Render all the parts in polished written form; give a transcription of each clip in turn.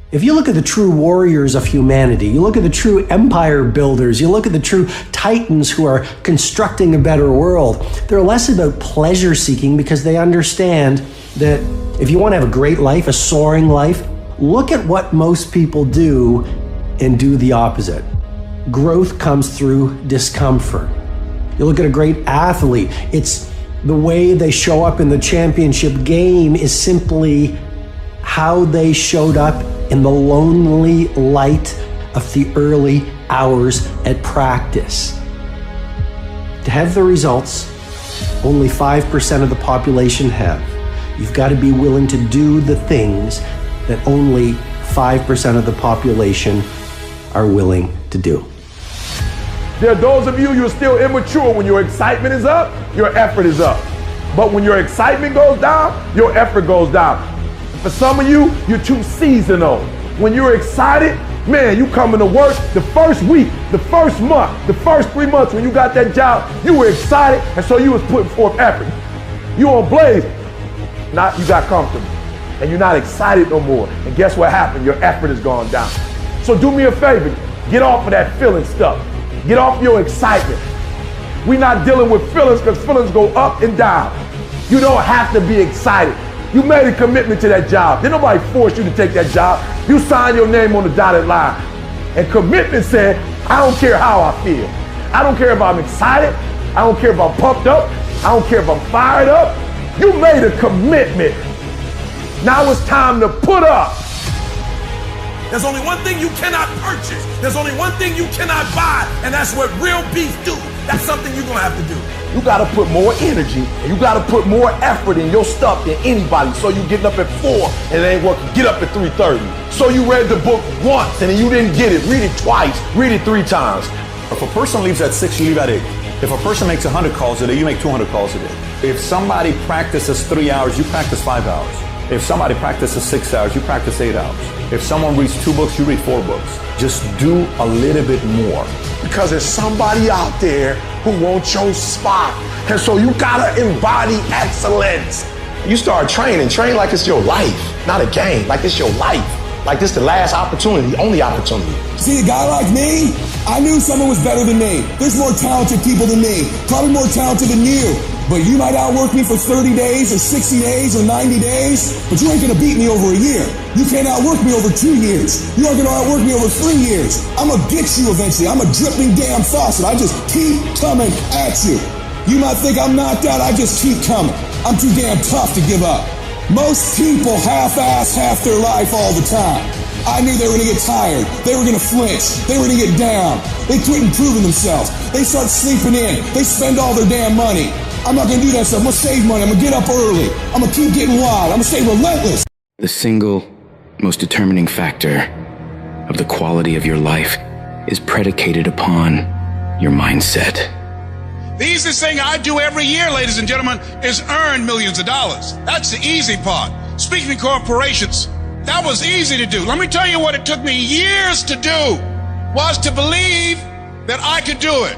If you look at the true warriors of humanity, you look at the true empire builders, you look at the true titans who are constructing a better world, they're less about pleasure seeking because they understand that if you want to have a great life, a soaring life, look at what most people do and do the opposite. Growth comes through discomfort. You look at a great athlete, it's the way they show up in the championship game is simply how they showed up in the lonely light of the early hours at practice. To have the results only 5% of the population have, you've got to be willing to do the things that only 5% of the population are willing to do. There are those of you, you're still immature. When your excitement is up, your effort is up. But when your excitement goes down, your effort goes down. For some of you, you're too seasonal. When you're excited, man, you coming to work the first week, the first month, the first 3 months when you got that job, you were excited, and so you was putting forth effort. You on blaze. Now you got comfortable, and you're not excited no more. And guess what happened? Your effort has gone down. So do me a favor, get off of that feeling stuff. Get off your excitement. We're not dealing with feelings because feelings go up and down. You don't have to be excited. You made a commitment to that job. Didn't nobody force you to take that job. You signed your name on the dotted line. And commitment said, I don't care how I feel. I don't care if I'm excited. I don't care if I'm pumped up. I don't care if I'm fired up. You made a commitment. Now it's time to put up. There's only one thing you cannot purchase. There's only one thing you cannot buy, and that's what real beef do. That's something you're gonna have to do. You gotta put more energy, and you gotta put more effort in your stuff than anybody. So you getting up at 4 and it ain't working. Get up at 3:30. So you read the book once and then you didn't get it. Read it twice. Read it 3 times. If a person leaves at 6, you leave at 8. If a person makes 100 calls a day, you make 200 calls a day. If somebody practices 3 hours, you practice 5 hours. If somebody practices 6 hours, you practice 8 hours. If someone reads 2 books, you read 4 books. Just do a little bit more. Because there's somebody out there who wants your spot. And so you gotta embody excellence. You start training like it's your life, not a game, like it's your life. Like this the last opportunity, only opportunity. See, a guy like me, I knew someone was better than me. There's more talented people than me, probably more talented than you. But you might outwork me for 30 days or 60 days or 90 days, but you ain't gonna beat me over a year. You can't outwork me over 2 years. You aren't gonna outwork me over 3 years. I'm gonna get you eventually. I'm a dripping damn faucet. I just keep coming at you. You might think I'm knocked out, I just keep coming. I'm too damn tough to give up. Most people half-ass half their life all the time. I knew they were gonna get tired. They were gonna flinch. They were gonna get down. They quit improving themselves. They start sleeping in. They spend all their damn money. I'm not gonna do that stuff. I'm gonna save money. I'm gonna get up early. I'm gonna keep getting wild. I'm gonna stay relentless. The single most determining factor of the quality of your life is predicated upon your mindset. The easiest thing I do every year, ladies and gentlemen, is earn millions of dollars. That's the easy part. Speaking of corporations, that was easy to do. Let me tell you what it took me years to do, was to believe that I could do it.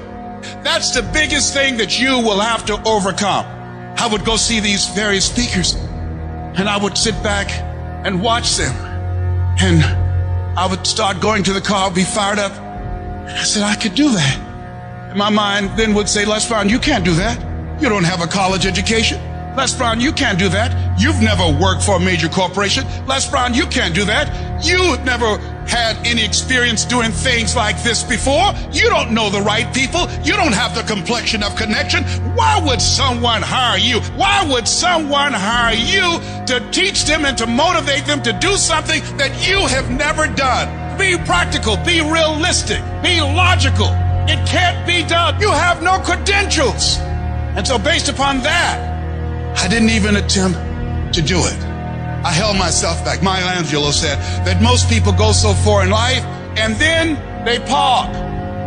That's the biggest thing that you will have to overcome. I would go see these various speakers, and I would sit back and watch them. And I would start going to the car, be fired up. I said, I could do that. And my mind then would say, Les Brown, you can't do that. You don't have a college education. Les Brown, you can't do that. You've never worked for a major corporation. Les Brown, you can't do that. You've never had any experience doing things like this before. You don't know the right people. You don't have the complexion of connection. Why would someone hire you? Why would someone hire you to teach them and to motivate them to do something that you have never done? Be practical, be realistic, be logical. It can't be done. You have no credentials. And so based upon that, I didn't even attempt to do it. I held myself back. Maya Angelou said that most people go so far in life and then they park.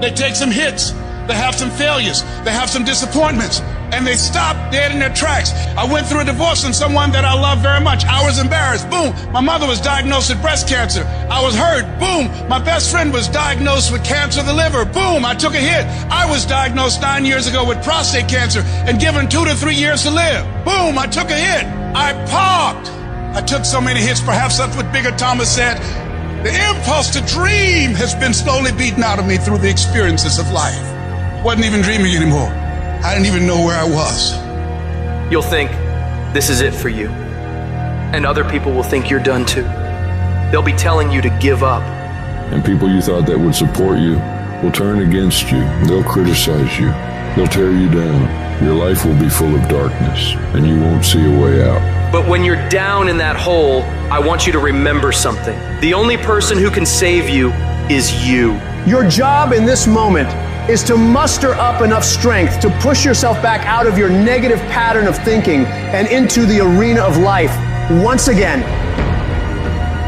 They take some hits. They have some failures. They have some disappointments. And they stop dead in their tracks. I went through a divorce from someone that I love very much. I was embarrassed. Boom. My mother was diagnosed with breast cancer. I was hurt. Boom. My best friend was diagnosed with cancer of the liver. Boom. I took a hit. I was diagnosed 9 years ago with prostate cancer and given 2 to 3 years to live. Boom. I took a hit. I parked. I took so many hits. Perhaps that's what Bigger Thomas said. The impulse to dream has been slowly beaten out of me through the experiences of life. I wasn't even dreaming anymore. I didn't even know where I was. You'll think this is it for you. And other people will think you're done too. They'll be telling you to give up. And people you thought that would support you will turn against you. They'll criticize you. They'll tear you down. Your life will be full of darkness, and you won't see a way out. But when you're down in that hole, I want you to remember something. The only person who can save you is you. Your job in this moment is to muster up enough strength to push yourself back out of your negative pattern of thinking and into the arena of life once again.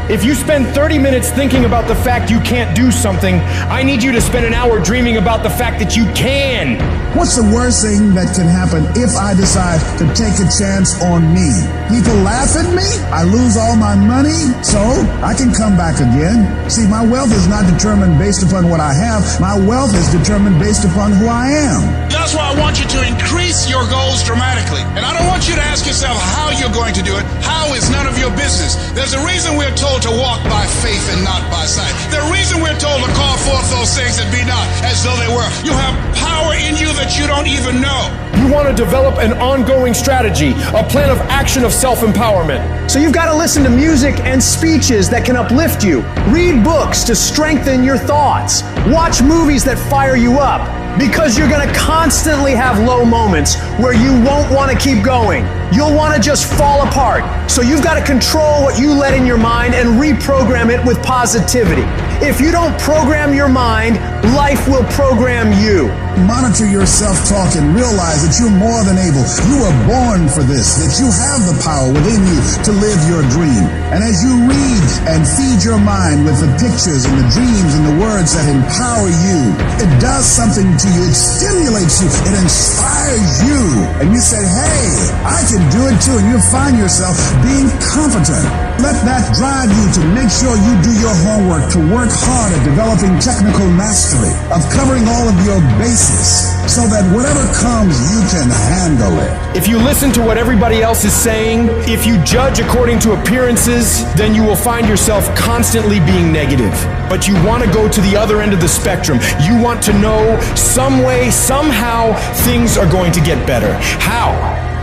If you spend 30 minutes thinking about the fact you can't do something, I need you to spend an hour dreaming about the fact that you can. What's the worst thing that can happen if I decide to take a chance on me? People laugh at me, I lose all my money, so I can come back again. See, my wealth is not determined based upon what I have. My wealth is determined based upon who I am. That's why I want you to increase your goals dramatically. And I don't want you to ask yourself how you're going to do it. How is none of your business. There's a reason we're told to walk by faith and not by sight. The reason we're told to call forth those things that be not as though they were. You have power in you that you don't even know. You want to develop an ongoing strategy, a plan of action of self-empowerment. So you've got to listen to music and speeches that can uplift you. Read books to strengthen your thoughts. Watch movies that fire you up. Because you're going to constantly have low moments where you won't want to keep going. You'll want to just fall apart. So you've got to control what you let in your mind and reprogram it with positivity. If you don't program your mind, life will program you. Monitor your self-talk and realize that you're more than able. You were born for this, that you have the power within you to live your dream. And as you read and feed your mind with the pictures and the dreams and the words that empower you, it does something to you. It stimulates you. It inspires you. And you say, hey, I can do it too. And you'll find yourself being competent. Let that drive you to make sure you do your homework, to work hard at developing technical mastery, of covering all of your bases, so that whatever comes, you can handle it. If you listen to what everybody else is saying, if you judge according to appearances, then you will find yourself constantly being negative. But you want to go to the other end of the spectrum. You want to know some way, somehow, things are going to get better. How?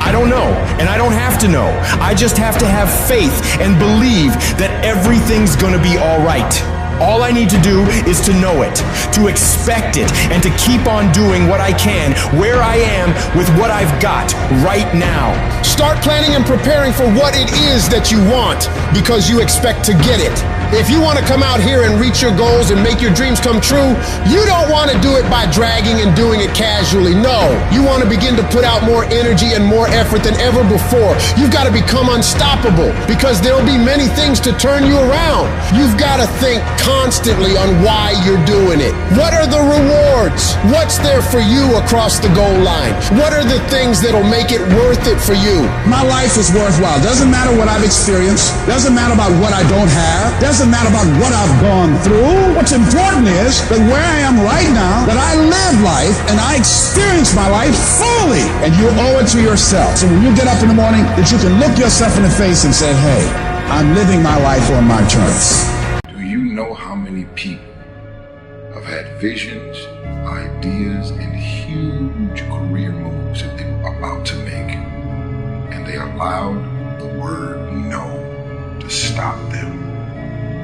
I don't know, and I don't have to know. I just have to have faith and believe that everything's gonna be all right. All I need to do is to know it, to expect it, and to keep on doing what I can, where I am, with what I've got right now. Start planning and preparing for what it is that you want, because you expect to get it. If you want to come out here and reach your goals and make your dreams come true, you don't want to do it by dragging and doing it casually. No, you want to begin to put out more energy and more effort than ever before. You've got to become unstoppable, because there'll be many things to turn you around. You've got to think constantly on why you're doing it. What are the rewards? What's there for you across the goal line? What are the things that'll make it worth it for you? My life is worthwhile. Doesn't matter what I've experienced. Doesn't matter about what I don't have. Doesn't matter about what I've gone through. What's important is that where I am right now, that I live life and I experience my life fully. And you owe it to yourself. So when you get up in the morning, that you can look yourself in the face and say, hey, I'm living my life on my terms. Do you know how many people have had visions, ideas, and huge career moves that they were about to make, and they allowed the word no to stop them?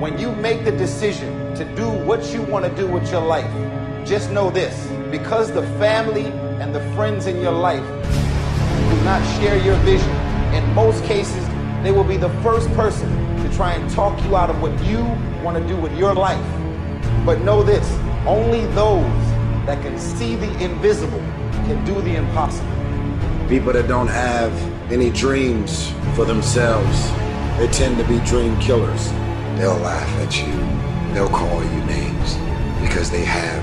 When you make the decision to do what you want to do with your life, just know this: because the family and the friends in your life do not share your vision, in most cases, they will be the first person to try and talk you out of what you want to do with your life. But know this: only those that can see the invisible can do the impossible. People that don't have any dreams for themselves, they tend to be dream killers. They'll laugh at you. They'll call you names because they have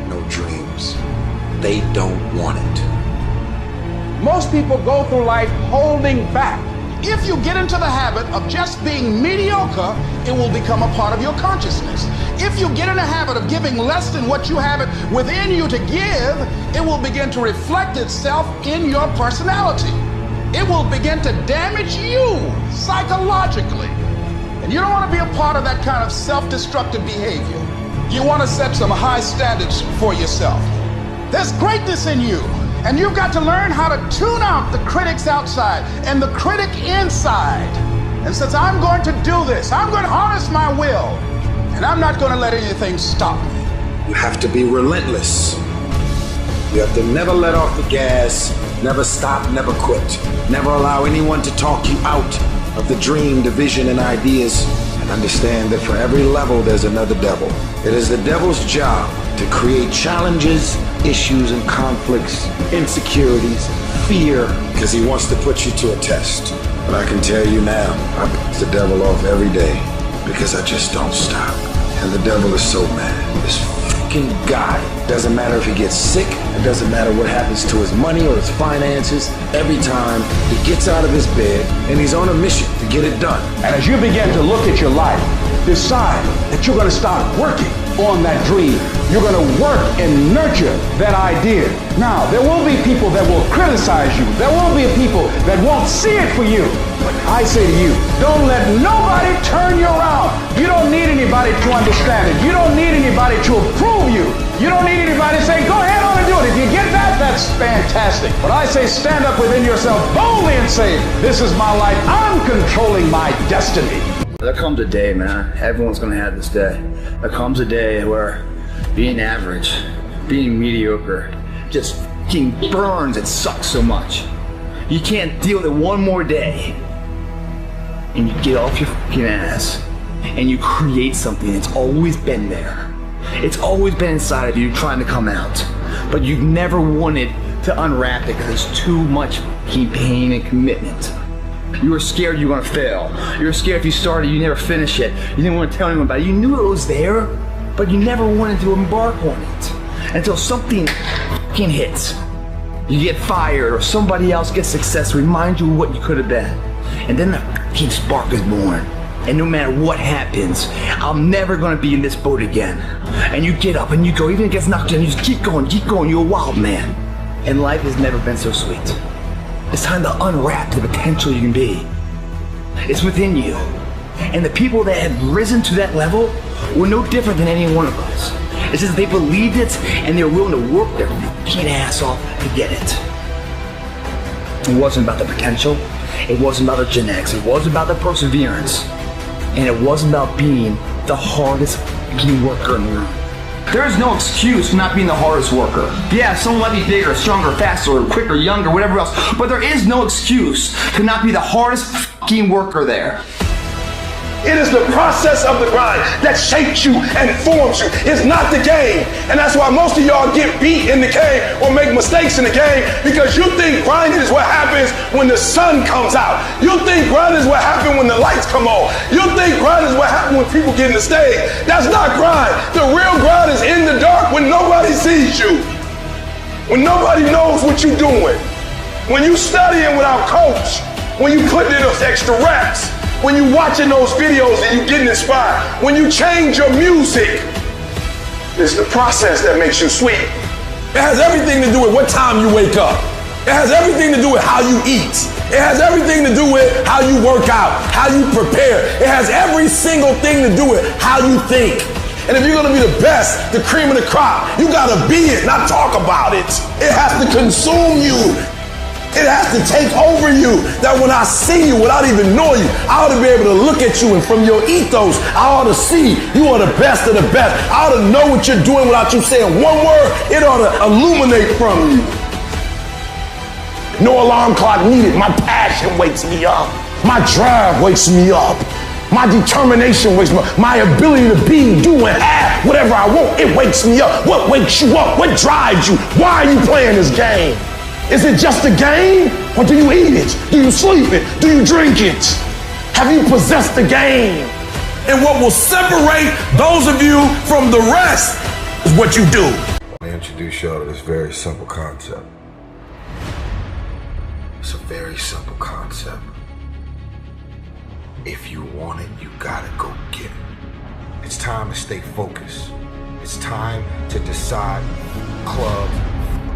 no dreams. They don't want it. Most people go through life holding back. If you get into the habit of just being mediocre, it will become a part of your consciousness. If you get in the habit of giving less than what you have it within you to give, it will begin to reflect itself in your personality. It will begin to damage you psychologically. And you don't want to be a part of that kind of self-destructive behavior. You want to set some high standards for yourself. There's greatness in you, and you've got to learn how to tune out the critics outside and the critic inside. And since I'm going to do this, I'm going to harness my will, and I'm not going to let anything stop me. You have to be relentless. You have to never let off the gas, never stop, never quit. Never allow anyone to talk you out of the dream, the vision, and ideas. And understand that for every level, there's another devil. It is the devil's job to create challenges, issues, and conflicts, insecurities, fear, because he wants to put you to a test. But I can tell you now, I piss the devil off every day because I just don't stop. And the devil is so mad. This fucking guy, doesn't matter if he gets sick, it doesn't matter what happens to his money or his finances, every time he gets out of his bed and he's on a mission to get it done. And as you begin to look at your life, decide that you're going to start working on that dream. You're going to work and nurture that idea. Now, there will be people that will criticize you. There will be people that won't see it for you. But I say to you, don't let nobody turn you around. You don't need anybody to understand it. You don't need anybody to approve you. You don't need anybody to say, go ahead on and do it. If you get that, that's fantastic. But I say stand up within yourself boldly and say, this is my life. I'm controlling my destiny. There comes a day, man. Everyone's gonna have this day. There comes a day where being average, being mediocre, just fucking burns and sucks so much. You can't deal with it one more day. And you get off your fucking ass and you create something that's always been there. It's always been inside of you trying to come out. But you've never wanted to unwrap it because there's too much fucking pain and commitment. You were scared you were gonna fail. You were scared if you started, you never finish it. You didn't want to tell anyone about it. You knew it was there, but you never wanted to embark on it. Until something fucking hits. You get fired or somebody else gets success, remind you of what you could have been. And then the fucking spark is born. And no matter what happens, I'm never gonna be in this boat again. And you get up and you go, even if it gets knocked down, you just keep going, you're a wild man. And life has never been so sweet. It's time to unwrap the potential you can be. It's within you. And the people that have risen to that level were no different than any one of us. It's just they believed it and they were willing to work their fucking ass off to get it. It wasn't about the potential. It wasn't about the genetics. It wasn't about the perseverance. And it wasn't about being the hardest fucking worker in the room. There is no excuse for not being the hardest worker. Yeah, someone might be bigger, stronger, faster, or quicker, younger, whatever else, but there is no excuse to not be the hardest fucking worker there. It is the process of the grind that shapes you and forms you. It's not the game. And that's why most of y'all get beat in the game or make mistakes in the game, because you think grinding is what happens when the sun comes out. You think grinding is what happens when the lights come on. You think grinding is what happens when people get in the stage. That's not grind. The real grind is in the dark when nobody sees you. When nobody knows what you're doing. When you studying without coach. When you putting in those extra reps. When you watching those videos and you getting inspired, when you change your music, it's the process that makes you sweet. It has everything to do with what time you wake up. It has everything to do with how you eat. It has everything to do with how you work out, how you prepare. It has every single thing to do with how you think. And if you're gonna be the best, the cream of the crop, you gotta be it, not talk about it. It has to consume you. It has to take over you, that when I see you without even knowing you, I ought to be able to look at you, and from your ethos, I ought to see you are the best of the best. I ought to know what you're doing without you saying one word. It ought to illuminate from you. No alarm clock needed. My passion wakes me up. My drive wakes me up. My determination wakes me up. My ability to be, do, and have whatever I want, it wakes me up. What wakes you up? What drives you? Why are you playing this game? Is it just a game, or do you eat it? Do you sleep it? Do you drink it? Have you possessed the game? And what will separate those of you from the rest is what you do. I want to introduce y'all to this very simple concept. It's a very simple concept. If you want it, you gotta go get it. It's time to stay focused. It's time to decide clubs,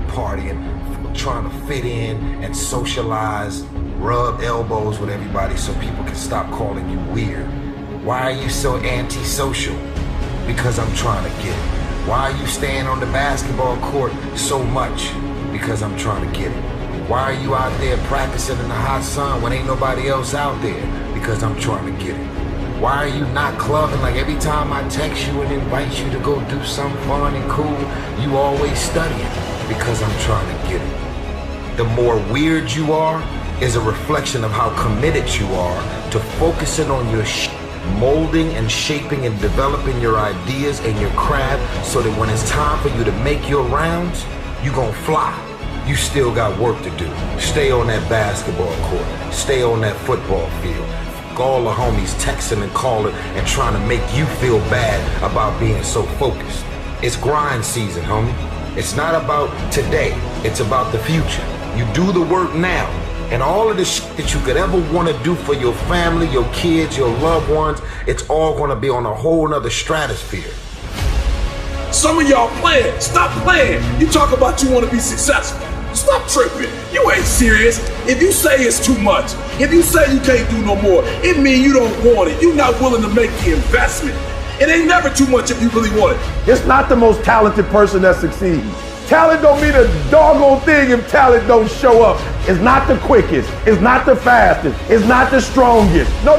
partying, trying to fit in and socialize, rub elbows with everybody so people can stop calling you weird. Why are you so antisocial? Because I'm trying to get it. Why are you staying on the basketball court so much? Because I'm trying to get it. Why are you out there practicing in the hot sun when ain't nobody else out there? Because I'm trying to get it. Why are you not clubbing? Like every time I text you and invite you to go do something fun and cool, you always studying. Because I'm trying to get it. The more weird you are is a reflection of how committed you are to focusing on your molding and shaping and developing your ideas and your craft so that when it's time for you to make your rounds, you gon' fly. You still got work to do. Stay on that basketball court. Stay on that football field. All the homies texting and calling and trying to make you feel bad about being so focused. It's grind season, homie. It's not about today. It's about the future. You do the work now. And all of the shit that you could ever want to do for your family, your kids, your loved ones, it's all going to be on a whole nother stratosphere. Some of y'all playing. Stop playing. You talk about you want to be successful. Stop tripping. You ain't serious. If you say it's too much, if you say you can't do no more, it means you don't want it. You're not willing to make the investment. It ain't never too much if you really want it. It's not the most talented person that succeeds. Talent don't mean a doggone thing if talent don't show up. It's not the quickest. It's not the fastest. It's not the strongest. No.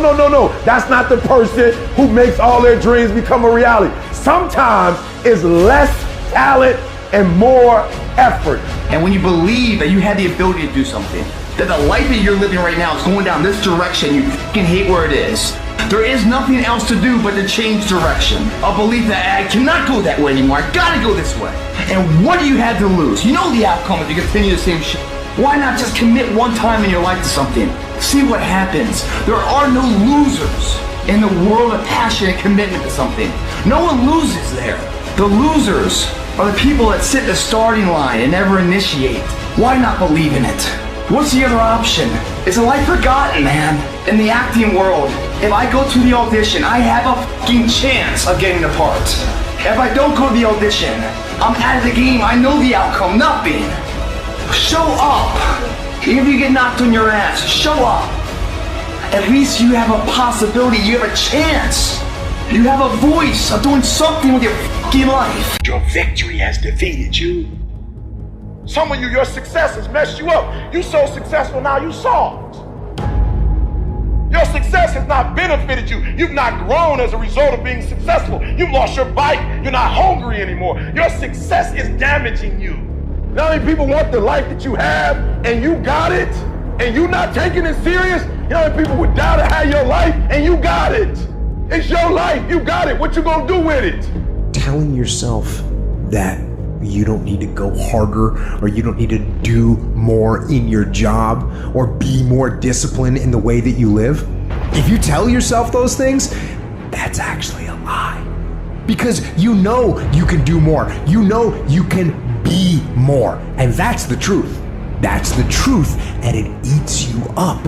That's not the person who makes all their dreams become a reality. Sometimes it's less talent and more effort. And when you believe that you have the ability to do something, that the life that you're living right now is going down this direction, you fucking hate where it is. There is nothing else to do but to change direction. A belief that I cannot go that way anymore. I gotta go this way. And what do you have to lose? You know the outcome if you continue the same shit. Why not just commit one time in your life to something? See what happens. There are no losers in the world of passion and commitment to something. No one loses there. The losers are the people that sit the starting line and never initiate. Why not believe in it? What's the other option? Is a life forgotten, man? In the acting world, if I go to the audition, I have a fucking chance of getting the part. If I don't go to the audition, I'm out of the game. I know the outcome, nothing. Show up. Even if you get knocked on your ass, show up. At least you have a possibility, you have a chance. You have a voice of doing something with your fucking life. Your victory has defeated you. Some of you, your success has messed you up. You so successful now, you soft. Your success has not benefited you. You've not grown as a result of being successful. You've lost your bite. You're not hungry anymore. Your success is damaging you. Not many people want the life that you have, and you got it, and you not taking it serious. You know how many people would die to have your life, and you got it. It's your life. You got it. What you gonna do with it? Telling yourself that you don't need to go harder, or you don't need to do more in your job, or be more disciplined in the way that you live. If you tell yourself those things, that's actually a lie. Because you know you can do more. You know you can be more. And that's the truth. That's the truth, and it eats you up.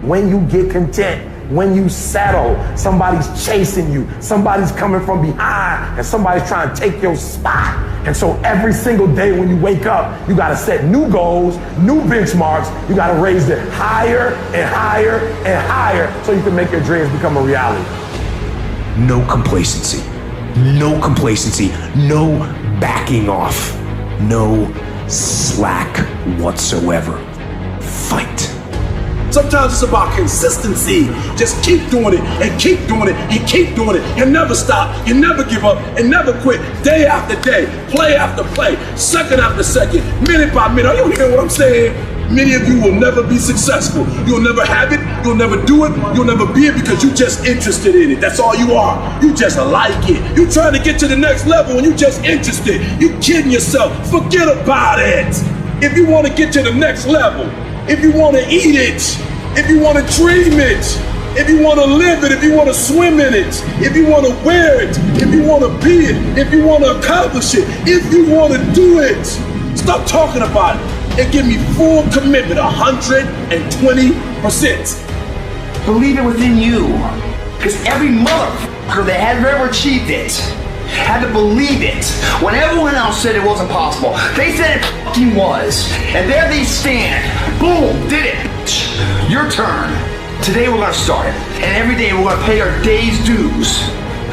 When you get content, when you settle, somebody's chasing you, somebody's coming from behind, and somebody's trying to take your spot. And so every single day when you wake up, you gotta set new goals, new benchmarks. You gotta raise it higher and higher and higher so you can make your dreams become a reality. No complacency. No complacency. No backing off. No slack whatsoever. Fight. Sometimes it's about consistency. Just keep doing it and keep doing it and keep doing it and never stop and never give up and never quit. Day after day, play after play, second after second, minute by minute. Are you hearing what I'm saying? Many of you will never be successful. You'll never have it. You'll never do it. You'll never be it because you're just interested in it. That's all you are. You just like it. You're trying to get to the next level and you're just interested. You're kidding yourself. Forget about it. If you want to get to the next level, if you want to eat it, if you want to dream it, if you want to live it, if you want to swim in it, if you want to wear it, if you want to be it, if you want to accomplish it, if you want to do it, stop talking about it and give me full commitment, 120%. Believe it within you, because every motherfucker that had ever achieved it had to believe it when everyone else said it wasn't possible. They said it fucking was. And there they stand. Boom, did it. Your turn. Today we're gonna start, and every day we're gonna pay our day's dues.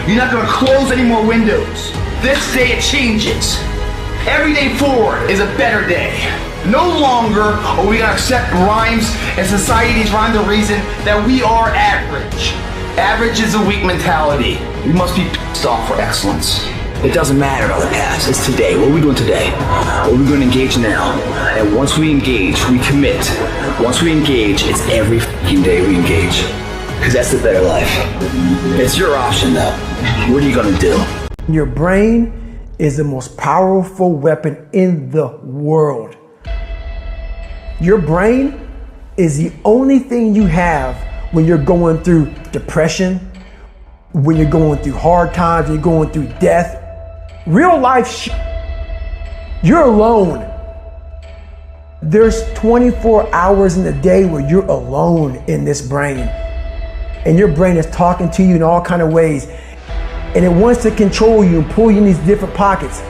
You're not gonna close any more windows. This day it changes. Every day forward is a better day. No longer are we gonna accept rhymes and society's rhyme the reason that we are average. Average is a weak mentality. We must be pissed off for excellence. It doesn't matter about the past, it's today. What are we doing today? What are we going to engage now? And once we engage, we commit. Once we engage, it's every fucking day we engage. Because that's the better life. It's your option though. What are you going to do? Your brain is the most powerful weapon in the world. Your brain is the only thing you have when you're going through depression, when you're going through hard times, when you're going through death. Real life, you're alone. There's 24 hours in the day where you're alone in this brain. And your brain is talking to you in all kinds of ways. And it wants to control you and pull you in these different pockets.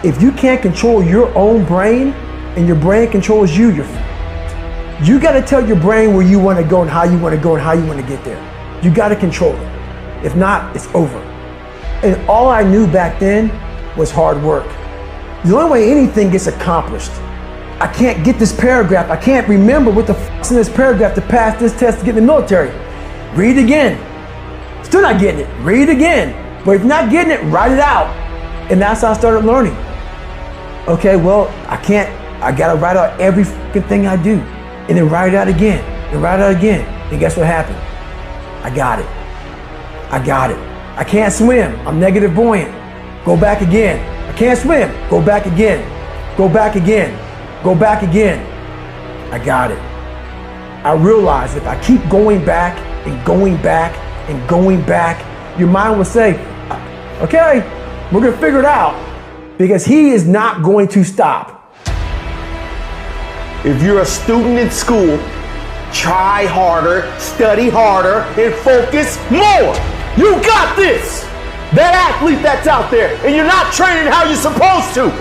If you can't control your own brain and your brain controls you, you got to tell your brain where you want to go and how you want to go and how you want to get there. You got to control it. If not, it's over. And all I knew back then was hard work. The only way anything gets accomplished. I can't get this paragraph. I can't remember what the fuck's in this paragraph to pass this test to get in the military. Read it again. Still not getting it. Read it again. But if you're not getting it, write it out. And that's how I started learning. Okay, well, I gotta write out every fucking thing I do. And then write it out again. And write it out again. And guess what happened? I got it. I got it. I can't swim. I'm negative buoyant. Go back again. I can't swim. Go back again. Go back again. Go back again. I got it. I realized if I keep going back and going back and going back, your mind will say, okay, we're going to figure it out, because he is not going to stop. If you're a student in school, try harder, study harder, and focus more. You got this! That athlete that's out there, and you're not training how you're supposed to.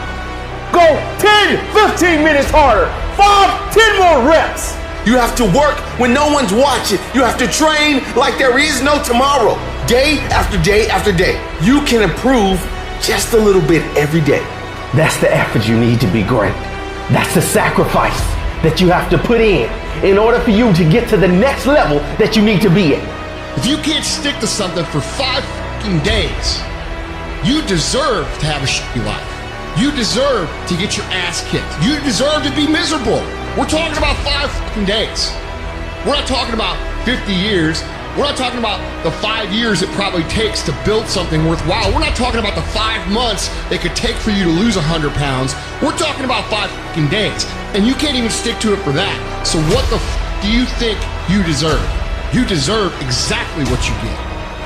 Go 10, 15 minutes harder, 5, 10 more reps. You have to work when no one's watching. You have to train like there is no tomorrow. Day after day after day. You can improve just a little bit every day. That's the effort you need to be great. That's the sacrifice that you have to put in order for you to get to the next level that you need to be at. If you can't stick to something for 5 fucking days, you deserve to have a shitty life. You deserve to get your ass kicked. You deserve to be miserable. We're talking about 5 fucking days. We're not talking about 50 years. We're not talking about the 5 years it probably takes to build something worthwhile. We're not talking about the 5 months it could take for you to lose 100 pounds. We're talking about 5 fucking days. And you can't even stick to it for that. So what the do you think you deserve? You deserve exactly what you get.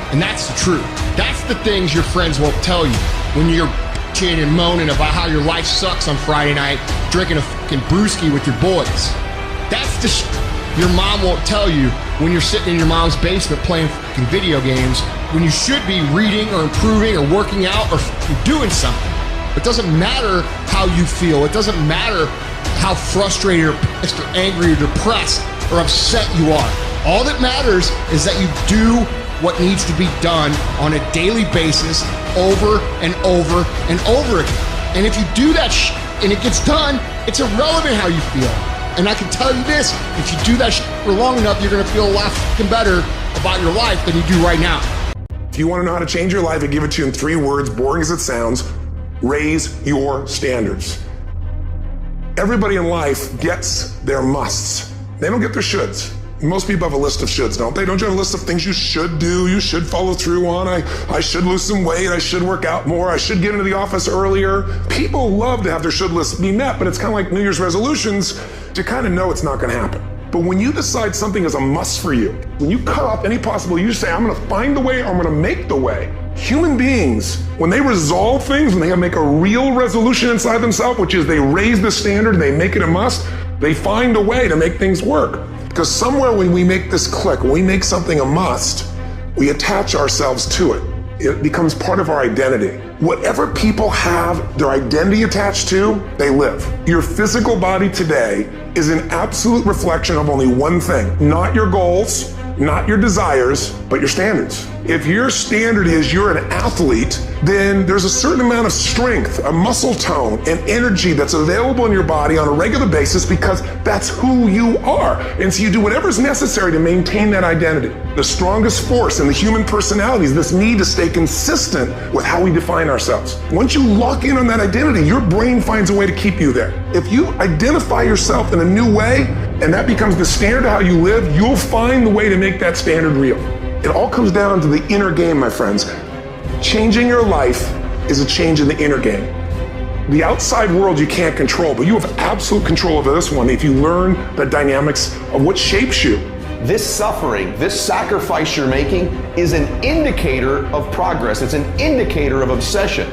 And that's the truth. That's the things your friends won't tell you when you're bitching and moaning about how your life sucks on Friday night, drinking a fucking brewski with your boys. That's the your mom won't tell you when you're sitting in your mom's basement playing fucking video games when you should be reading or improving or working out or doing something. It doesn't matter how you feel. It doesn't matter how frustrated or pissed or angry or depressed or upset you are. All that matters is that you do what needs to be done on a daily basis over and over and over again. And if you do that and it gets done, it's irrelevant how you feel. And I can tell you this, if you do that for long enough, you're gonna feel a lot fucking better about your life than you do right now. If you wanna know how to change your life, I give it to you in 3 words, boring as it sounds: raise your standards. Everybody in life gets their musts. They don't get their shoulds. Most people have a list of shoulds, don't they? Don't you have a list of things you should do, you should follow through on? I should lose some weight, I should work out more, I should get into the office earlier. People love to have their should lists be met, but it's kind of like New Year's resolutions. You kind of know it's not going to happen. But when you decide something is a must for you, when you cut off any possible, you say, I'm going to find the way, or I'm going to make the way. Human beings, when they resolve things, when they make a real resolution inside themselves, which is they raise the standard and they make it a must, they find a way to make things work. Because somewhere when we make this click, when we make something a must, we attach ourselves to it. it becomes part of our identity. Whatever people have their identity attached to, they live. Your physical body today is an absolute reflection of only one thing, not your goals, not your desires, but your standards. If your standard is you're an athlete, then there's a certain amount of strength, a muscle tone, and energy that's available in your body on a regular basis because that's who you are. And so you do whatever's necessary to maintain that identity. The strongest force in the human personality is this need to stay consistent with how we define ourselves. Once you lock in on that identity, your brain finds a way to keep you there. If you identify yourself in a new way, and that becomes the standard of how you live, you'll find the way to make that standard real. It all comes down to the inner game, my friends. Changing your life is a change in the inner game. The outside world you can't control, but you have absolute control over this one if you learn the dynamics of what shapes you. This suffering, this sacrifice you're making is an indicator of progress. It's an indicator of obsession.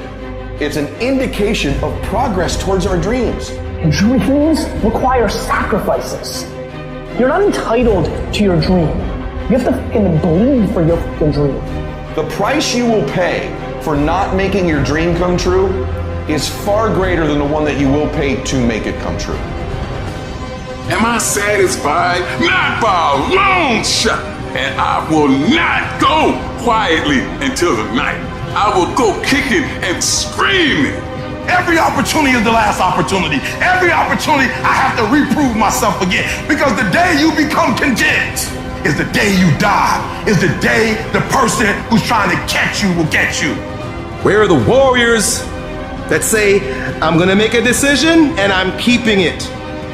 It's an indication of progress towards our dreams. Dreams require sacrifices. You're not entitled to your dream. You have to fucking bleed for your fucking dream. The price you will pay for not making your dream come true is far greater than the one that you will pay to make it come true. Am I satisfied? Not by a long shot. And I will not go quietly until the night. I will go kicking and screaming. Every opportunity is the last opportunity. Every opportunity I have to reprove myself again. Because the day you become content is the day you die. Is the day the person who's trying to catch you will get you. Where are the warriors that say, I'm gonna make a decision and I'm keeping it?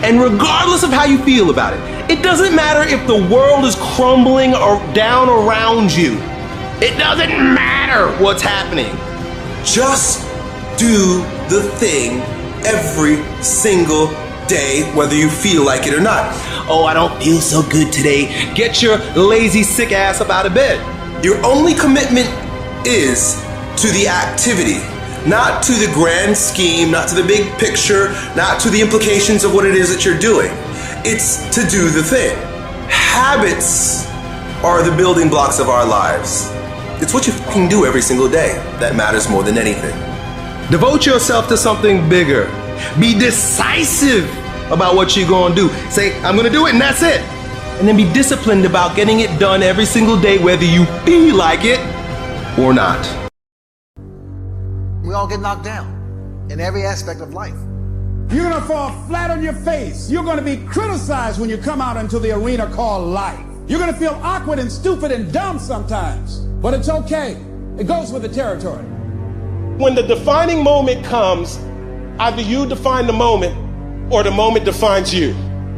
And regardless of how you feel about it, it doesn't matter if the world is crumbling or down around you. It doesn't matter what's happening. Just do the thing every single day, whether you feel like it or not. Oh, I don't feel so good today. Get your lazy, sick ass up out of bed. Your only commitment is to the activity, not to the grand scheme, not to the big picture, not to the implications of what it is that you're doing. It's to do the thing. Habits are the building blocks of our lives. It's what you fucking do every single day that matters more than anything. Devote yourself to something bigger. Be decisive about what you're gonna do. Say, I'm gonna do it and that's it. And then be disciplined about getting it done every single day, whether you feel like it or not. We all get knocked down in every aspect of life. You're gonna fall flat on your face. You're gonna be criticized when you come out into the arena called life. You're gonna feel awkward and stupid and dumb sometimes, but it's okay. It goes with the territory. When the defining moment comes, either you define the moment or the moment defines you.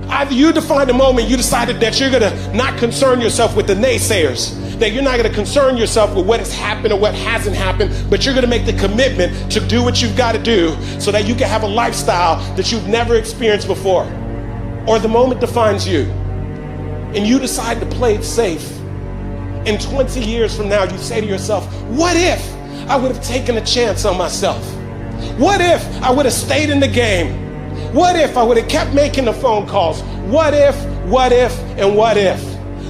Either you define the moment, you decided that you're gonna not concern yourself with the naysayers, that you're not gonna concern yourself with what has happened or what hasn't happened, but you're gonna make the commitment to do what you've gotta do so that you can have a lifestyle that you've never experienced before. Or the moment defines you, and you decide to play it safe. And 20 years from now, you say to yourself, what if I would have taken a chance on myself? What if I would have stayed in the game? What if I would have kept making the phone calls? What if, and what if?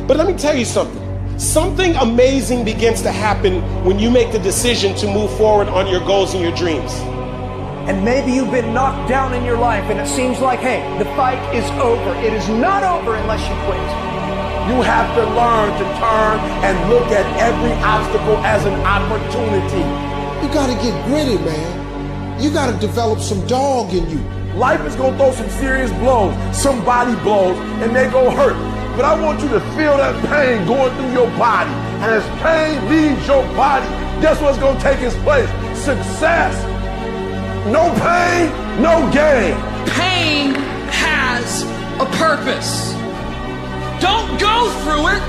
But let me tell you something. Something amazing begins to happen when you make the decision to move forward on your goals and your dreams. And maybe you've been knocked down in your life and it seems like, hey, the fight is over. It is not over unless you quit. You have to learn to turn and look at every obstacle as an opportunity. You gotta get gritty, man. You gotta develop some dog in you. Life is gonna throw some serious blows, some body blows, and they gonna hurt. But I want you to feel that pain going through your body. And as pain leaves your body, guess what's gonna take its place? Success. No pain, no gain. Pain has a purpose. Don't go through it,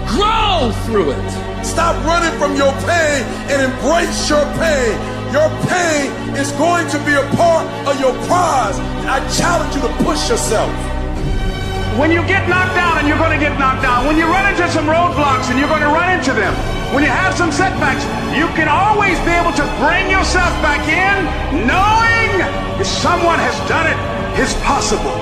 grow through it. Stop running from your pain and embrace your pain. Your pain is going to be a part of your prize. I challenge you to push yourself. When you get knocked down, and you're going to get knocked down, when you run into some roadblocks, and you're going to run into them, when you have some setbacks, you can always be able to bring yourself back in, knowing if someone has done it, it's possible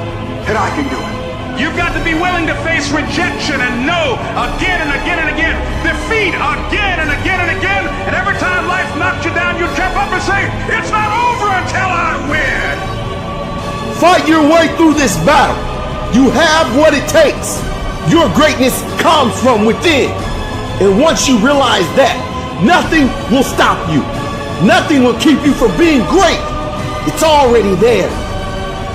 that I can do it. You've got to be willing to face rejection and no again and again and again. Defeat again and again and again. And every time life knocks you down, you jump up and say, it's not over until I win. Fight your way through this battle. You have what it takes. Your greatness comes from within. And once you realize that, nothing will stop you. Nothing will keep you from being great. It's already there.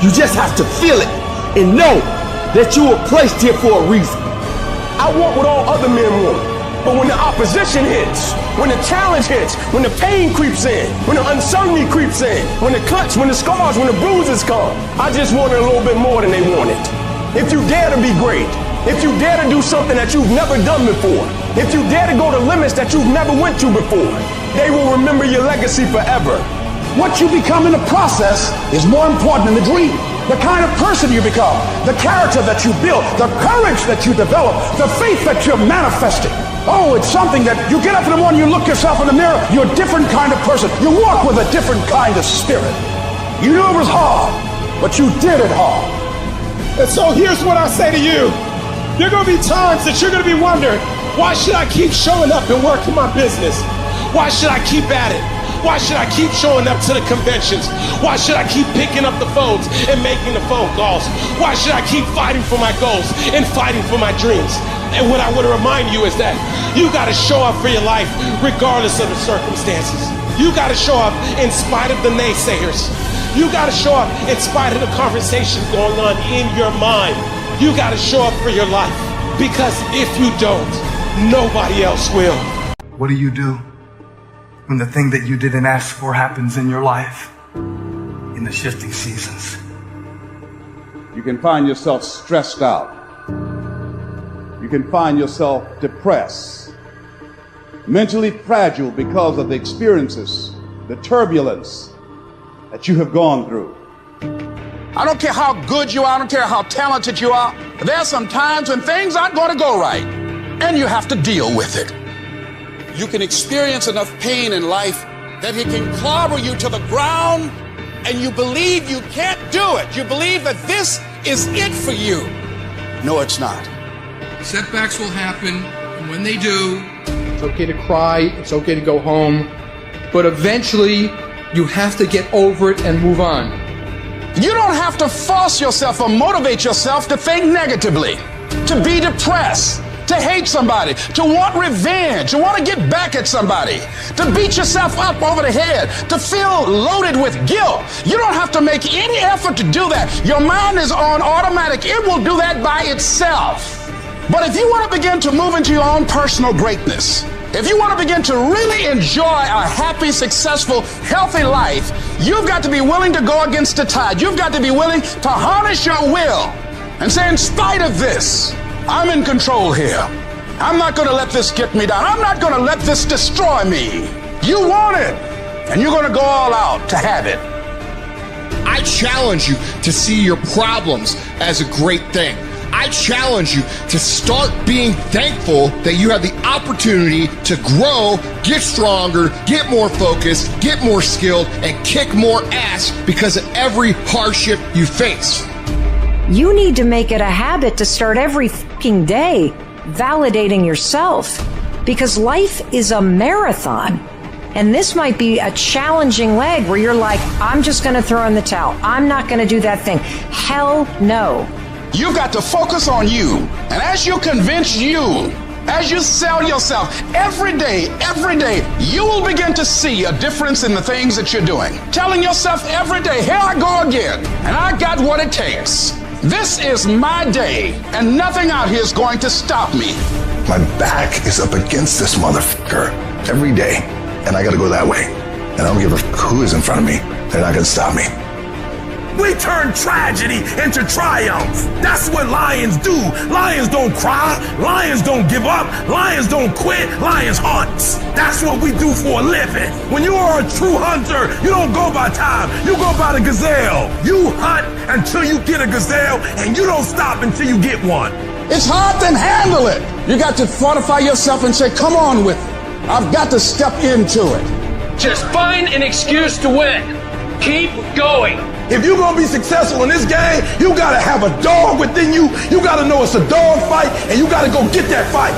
You just have to feel it and know that you were placed here for a reason. I want what all other men want. But when the opposition hits, when the challenge hits, when the pain creeps in, when the uncertainty creeps in, when the cuts, when the scars, when the bruises come, I just want it a little bit more than they want it. If you dare to be great, if you dare to do something that you've never done before, if you dare to go to limits that you've never went to before, they will remember your legacy forever. What you become in the process is more important than the dream. The kind of person you become, the character that you build, the courage that you develop, the faith that you're manifesting. Oh, it's something that you get up in the morning, you look yourself in the mirror, you're a different kind of person. You walk with a different kind of spirit. You knew it was hard, but you did it hard. And so here's what I say to you. There are going to be times that you're going to be wondering, why should I keep showing up and working my business? Why should I keep at it? Why should I keep showing up to the conventions? Why should I keep picking up the phones and making the phone calls? Why should I keep fighting for my goals and fighting for my dreams? And what I want to remind you is that you got to show up for your life regardless of the circumstances. You got to show up in spite of the naysayers. You got to show up in spite of the conversation going on in your mind. You got to show up for your life, because if you don't, nobody else will. What do you do when the thing that you didn't ask for happens in your life in the shifting seasons? You can find yourself stressed out. You can find yourself depressed, mentally fragile because of the experiences, the turbulence that you have gone through. I don't care how good you are, I don't care how talented you are. There are some times when things aren't going to go right, and you have to deal with it. You can experience enough pain in life that it can clobber you to the ground, and you believe you can't do it. You believe that this is it for you. No, it's not. Setbacks will happen, and when they do, it's okay to cry, it's okay to go home, but eventually you have to get over it and move on. You don't have to force yourself or motivate yourself to think negatively, to be depressed, to hate somebody, to want revenge, to want to get back at somebody, to beat yourself up over the head, to feel loaded with guilt. You don't have to make any effort to do that. Your mind is on automatic. It will do that by itself. But if you want to begin to move into your own personal greatness, if you want to begin to really enjoy a happy, successful, healthy life, you've got to be willing to go against the tide. You've got to be willing to harness your will and say, in spite of this, I'm in control here. I'm not going to let this get me down. I'm not going to let this destroy me. You want it, and you're going to go all out to have it. I challenge you to see your problems as a great thing. I challenge you to start being thankful that you have the opportunity to grow, get stronger, get more focused, get more skilled, and kick more ass because of every hardship you face. You need to make it a habit to start every fucking day validating yourself, because life is a marathon. And this might be a challenging leg where you're like, I'm just going to throw in the towel. I'm not going to do that thing. Hell no. You've got to focus on you. And as you convince you, as you sell yourself, every day, you will begin to see a difference in the things that you're doing. Telling yourself every day, here I go again, and I got what it takes. This is my day, and nothing out here is going to stop me. My back is up against this motherfucker every day, and I gotta go that way. And I don't give a who is in front of me. They're not gonna stop me. We turn tragedy into triumph. That's what lions do. Lions don't cry. Lions don't give up. Lions don't quit. Lions hunt. That's what we do for a living. When you are a true hunter, you don't go by time. You go by the gazelle. You hunt until you get a gazelle, and you don't stop until you get one. It's hard to handle it. You got to fortify yourself and say, come on with it. I've got to step into it. Just find an excuse to win. Keep going. If you're gonna be successful in this game, you gotta have a dog within you. You gotta know it's a dog fight, and you gotta go get that fight.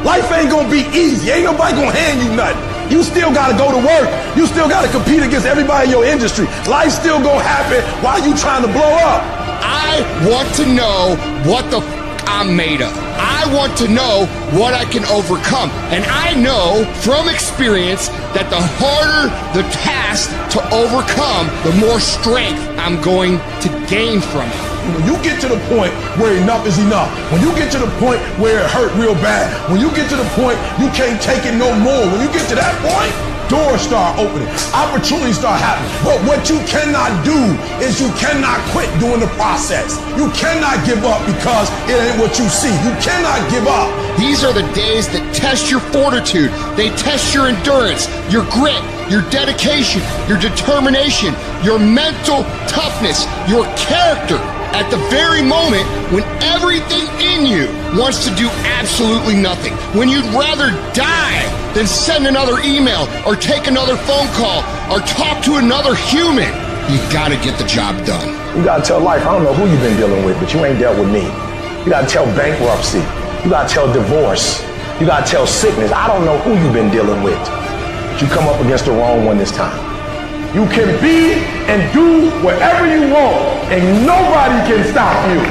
Life ain't gonna be easy. Ain't nobody gonna hand you nothing. You still gotta go to work. You still gotta compete against everybody in your industry. Life's still gonna happen while you trying to blow up. I want to know what the I'm made of. I want to know what I can overcome. And I know from experience that the harder the task to overcome, the more strength I'm going to gain from it. When you get to the point where enough is enough, when you get to the point where it hurt real bad, when you get to the point you can't take it no more, when you get to that point, doors start opening, opportunities start happening. But what you cannot do is you cannot quit during the process. You cannot give up because it ain't what you see. You cannot give up. These are the days that test your fortitude. They test your endurance, your grit, your dedication, your determination, your mental toughness, your character. At the very moment when everything in you wants to do absolutely nothing, when you'd rather die than send another email or take another phone call or talk to another human, you gotta get the job done. You gotta tell life, I don't know who you've been dealing with, but you ain't dealt with me. You gotta tell bankruptcy. You gotta tell divorce. You gotta tell sickness. I don't know who you've been dealing with, but you come up against the wrong one this time. You can be and do whatever you want, and nobody can stop you.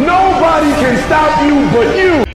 Nobody can stop you but you.